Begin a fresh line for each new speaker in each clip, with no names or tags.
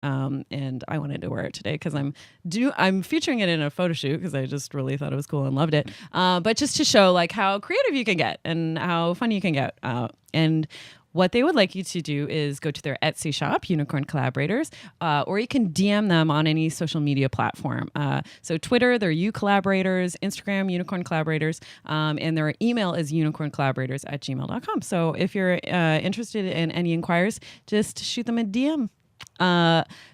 And I wanted to wear it today because I'm featuring it in a photo shoot because I just really thought it was cool and loved it. But just to show like how creative you can get and how fun you can get. And what they would like you to do is go to their Etsy shop, Unicorn Collaborators, or you can DM them on any social media platform. So Twitter, they're U Collaborators, Instagram, Unicorn Collaborators, and their email is unicorncollaborators@gmail.com. So if you're interested in any inquiries, just shoot them a DM.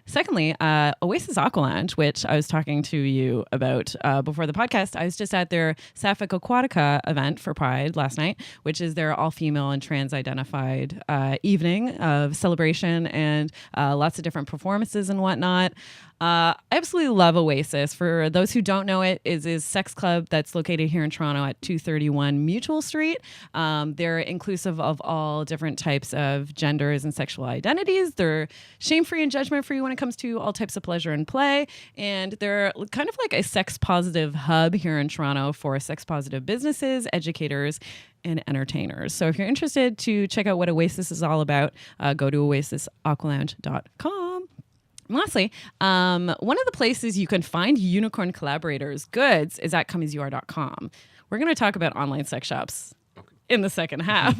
Secondly, Oasis Aqua Lounge, which I was talking to you about before the podcast. I was just at their Sapphic Aquatica event for Pride last night, which is their all-female and trans-identified evening of celebration and lots of different performances and whatnot. I absolutely love Oasis. For those who don't know it, is a sex club that's located here in Toronto at 231 Mutual Street. They're inclusive of all different types of genders and sexual identities. They're shame-free and judgment-free when it comes to all types of pleasure and play. And they're kind of like a sex-positive hub here in Toronto for sex-positive businesses, educators, and entertainers. So if you're interested to check out what Oasis is all about, go to oasisaqualounge.com. And lastly, one of the places you can find Unicorn Collaborators goods is at comeasyouare.com. We're going to talk about online sex shops in the second half.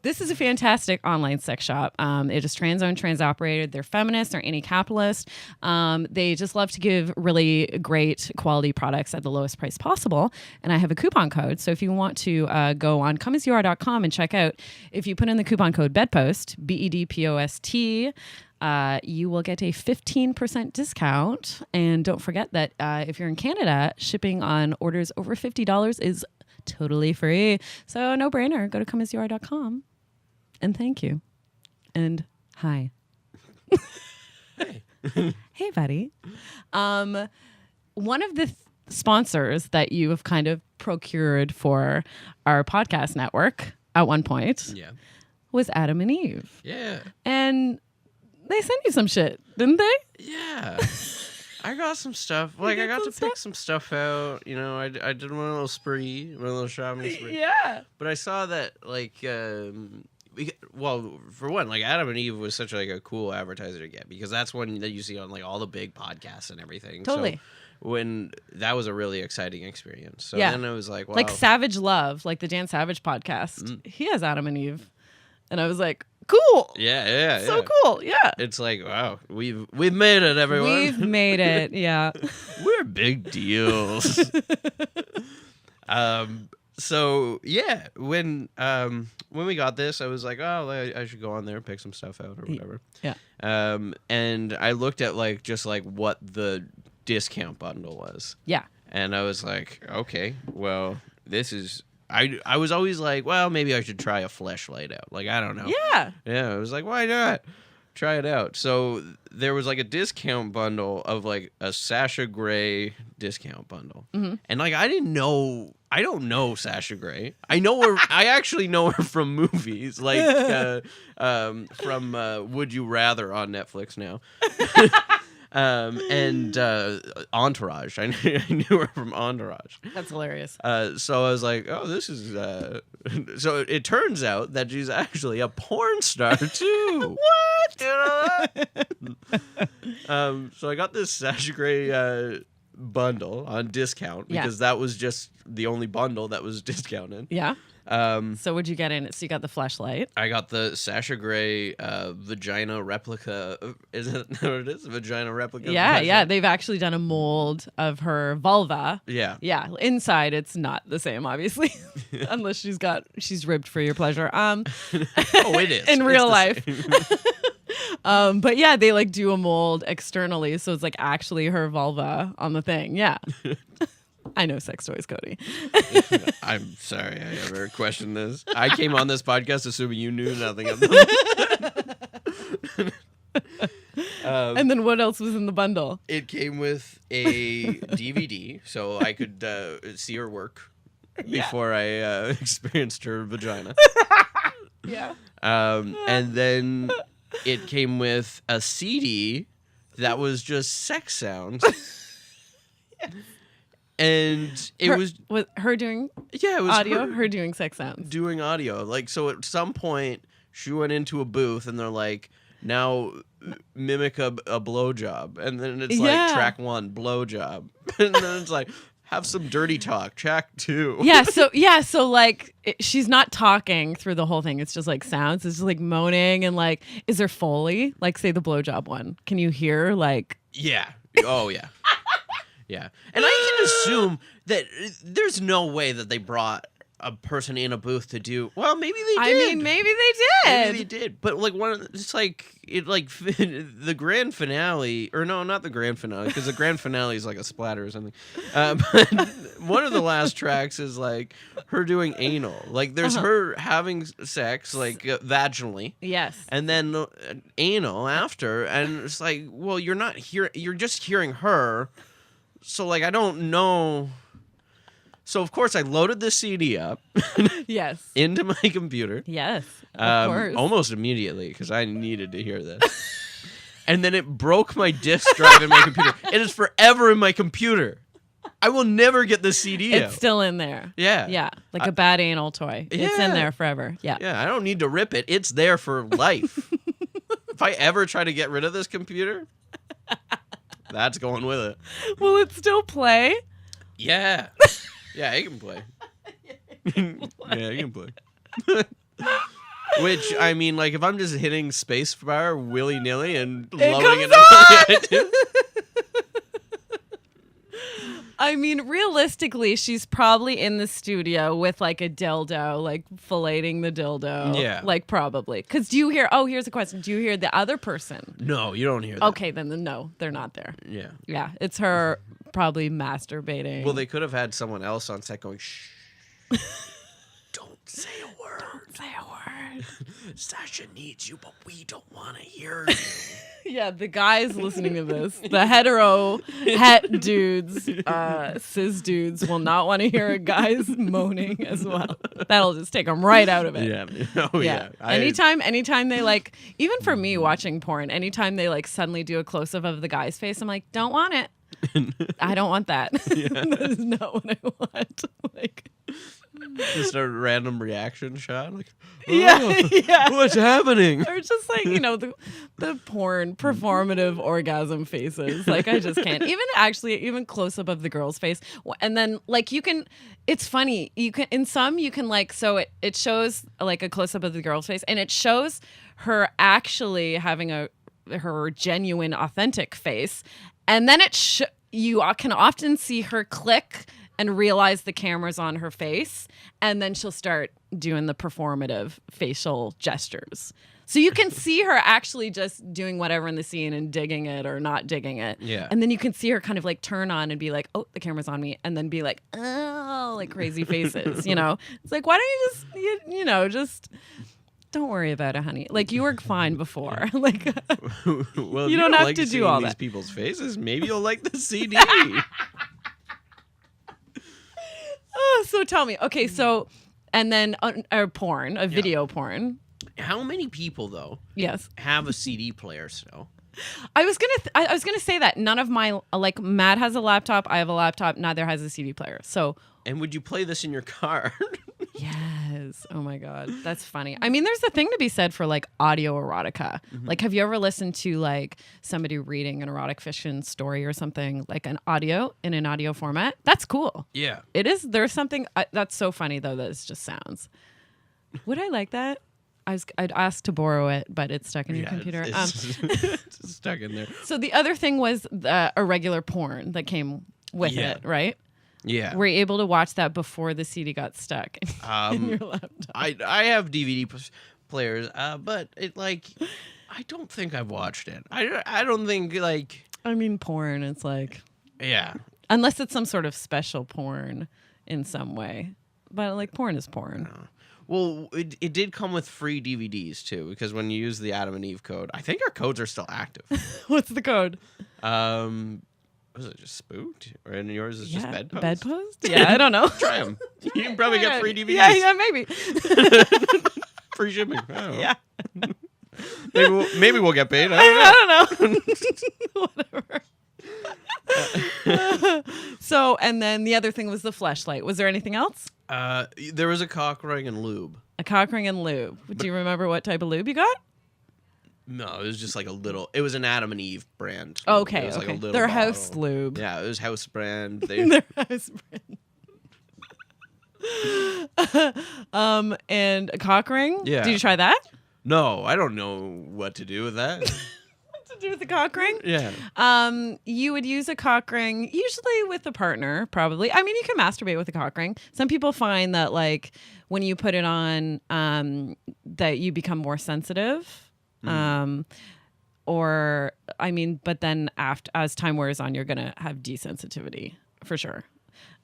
This is a fantastic online sex shop. It is trans-owned, trans-operated. They're feminist. They're anti-capitalist. They just love to give really great quality products at the lowest price possible. And I have a coupon code. So if you want to go on comeasyouare.com and check out, if you put in the coupon code BEDPOST, BEDPOST, you will get a 15% discount. And don't forget that if you're in Canada, shipping on orders over $50 is totally free. So no brainer. Go to comeasyouare.com. And thank you. And hi.
Hey.
Hey, buddy. One of the sponsors that you have kind of procured for our podcast network at one point was Adam and Eve.
Yeah.
And they sent you some shit, didn't they?
Yeah. I got some stuff. Like, I got to pick some stuff out. You know, I did one little spree, one little shopping spree.
Yeah.
But I saw that, like, well, for one, like, Adam and Eve was such, like, a cool advertiser to get. Because that's one that you see on, like, all the big podcasts and everything.
Totally.
So that was a really exciting experience. So then I was like, wow.
Like Savage Love, like the Dan Savage podcast. He has Adam and Eve. And I was like, cool.
Yeah.
So cool. Yeah.
It's like, wow, we've made it, everyone.
We've made it. Yeah.
We're big deals. So yeah, when we got this, I was like, oh, I should go on there and pick some stuff out or whatever.
Yeah.
And I looked at like just like what the discount bundle was.
Yeah.
And I was like, okay, well, this is. I was always like, well, maybe I should try a fleshlight out. Like, I don't know.
Yeah.
Yeah, I was like, why not? Try it out. So there was like a discount bundle of like a Sasha Grey discount bundle. Mm-hmm. And like, I don't know Sasha Grey. I actually know her from movies, like from Would You Rather on Netflix now. And Entourage. I knew her from Entourage.
That's hilarious.
So I was like, oh, this is... So it turns out that she's actually a porn star, too.
What?
You know that? So I got this Sasha Grey bundle on discount because that was just the only bundle that was discounted.
Yeah. So what'd you get in it? So you got the fleshlight.
I got the Sasha Grey vagina replica. Is it what it is? Vagina replica?
Yeah. They've actually done a mold of her vulva.
Yeah.
Yeah. Inside, it's not the same, obviously, unless she's ribbed for your pleasure.
Oh, it is.
In real life. But yeah, they like do a mold externally. So it's like actually her vulva on the thing. Yeah. I know sex toys, Cody.
I'm sorry I ever questioned this. I came on this podcast assuming you knew nothing of them.
And then what else was in the bundle?
It came with a DVD, so I could see her work before I experienced her vagina.
Yeah.
And then it came with a CD that was just sex sounds. And it was
her doing
it was
audio, her doing sex sounds.
Doing audio. Like, so at some point she went into a booth and they're like, now mimic a blowjob, and then it's like
Yeah.
track 1 blowjob, and then it's like have some dirty talk track 2.
So like she's not talking through the whole thing. It's just like sounds. It's just like moaning and like, is there Foley? Like say the blowjob one. Can you hear like?
Yeah. Oh yeah. Yeah. And I can assume that there's no way that they brought a person in a booth to do. Well, maybe they did.
I mean, maybe they did.
Maybe they did. But like it's like it like the grand finale, or no, not the grand finale, because the grand finale is like a splatter or something. But one of the last tracks is like her doing anal. Like there's her having sex like vaginally.
Yes.
And then anal after, and it's like, well, you're not hearing. You're just hearing her. So like I don't know. So of course I loaded the CD up.
Yes.
Into my computer.
Yes. Of course.
Almost immediately because I needed to hear this. And then it broke my disk drive in my computer. It is forever in my computer. I will never get the CD
It's
out.
still in there.
Yeah.
Yeah. Like a bad anal toy. It's in there forever. Yeah.
Yeah, I don't need to rip it. It's there for life. If I ever try to get rid of this computer, that's going with it.
Will it still play?
Yeah. Yeah, it can play. Yeah, you can play. Which, I mean, like, if I'm just hitting spacebar willy-nilly and loading it up. Yeah, I do.
I mean, realistically, she's probably in the studio with like a dildo, like filleting the dildo.
Yeah.
Like probably. Because do you hear, here's a question. Do you hear the other person?
No, you don't hear that.
Okay, then no, they're not there.
Yeah.
Yeah, it's her probably masturbating.
Well, they could have had someone else on set going, shh. Don't say a word.
Don't say a word.
Sasha needs you, but we don't want to hear you.
Yeah, the guys listening to this, the hetero het dudes, cis dudes will not want to hear a guy's moaning as well. That'll just take them right out of it.
Yeah. Oh, yeah.
Anytime they like, even for me watching porn, anytime they like suddenly do a close up of the guy's face, I'm like, don't want it. I don't want that. That is not what I want. Like,
just a random reaction shot. Like,
yeah.
What's happening?
Or just like, the porn performative orgasm faces. Like, I just can't. Even close up of the girl's face. And then like it's funny. You can like, so it shows like a close up of the girl's face and it shows her actually having her genuine authentic face. And then you can often see her click and realize the camera's on her face, and then she'll start doing the performative facial gestures. So you can see her actually just doing whatever in the scene and digging it or not digging it.
Yeah.
And then you can see her kind of like turn on and be like, oh, the camera's on me, and then be like, oh, like crazy faces, It's like, why don't you just, just... Don't worry about it, honey. Like, you were fine before. Like,
well,
you don't have
like
to do all
these
that.
people's faces. Maybe you'll like the CD.
So tell me. Okay, so, and then porn, video porn.
How many people though?
Yes.
Have a CD player still?
I was gonna say that none of my like Matt has a laptop. I have a laptop. Neither has a CD player. So.
And would you play this in your car?
Yes. Oh my God. That's funny. I mean, there's a thing to be said for like audio erotica. Mm-hmm. Like, have you ever listened to like somebody reading an erotic fiction story or something like in an audio format? That's cool.
Yeah.
It is. There's something that's so funny though that it just sounds. Would I like that? I'd asked to borrow it, but it's stuck in your computer.
It's stuck in there.
So the other thing was the irregular porn that came with it, right?
Yeah.
Were you able to watch that before the CD got stuck in your laptop?
I have DVD players, but it like I don't think I've watched it. I don't think like.
I mean, porn. It's like.
Yeah.
Unless it's some sort of special porn in some way, but like porn is porn.
Well, it did come with free DVDs too, because when you use the Adam and Eve code, I think our codes are still active.
What's the code?
Was it just Spooked? Or in yours is just Bedpost?
Bedpost? Yeah, I don't know.
Try them. You can probably get free DVDs.
Yeah, maybe.
Free shipping. I don't know.
Yeah.
Maybe we'll get paid. I
don't know. Whatever. So, and then the other thing was the fleshlight. Was there anything else?
There was a cock ring and lube.
A cock ring and lube. Do you remember what type of lube you got?
No, it was just like a little. It was an Adam and Eve brand.
Okay,
It was like a
okay.
little
Their
bottle.
house lube.
Yeah, it was house brand. They,
Their house brand. And a cock ring.
Yeah.
Did you try that?
no, I don't know what to do with that.
What to do with the cock ring?
Yeah.
You would use a cock ring usually with a partner, probably. I mean, you can masturbate with a cock ring. Some people find that like when you put it on, that you become more sensitive. Or I mean, but then as time wears on, you're gonna have desensitivity for sure.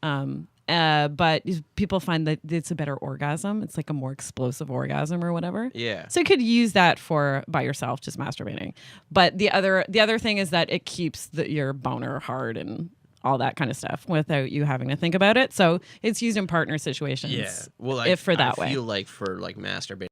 But people find that it's a better orgasm. It's like a more explosive orgasm or whatever.
Yeah.
So you could use that for by yourself, just masturbating. But the other thing is that it keeps your boner hard and all that kind of stuff without you having to think about it. So it's used in partner situations.
Yeah. Well,
if for that
I
way.
feel like for like masturbating.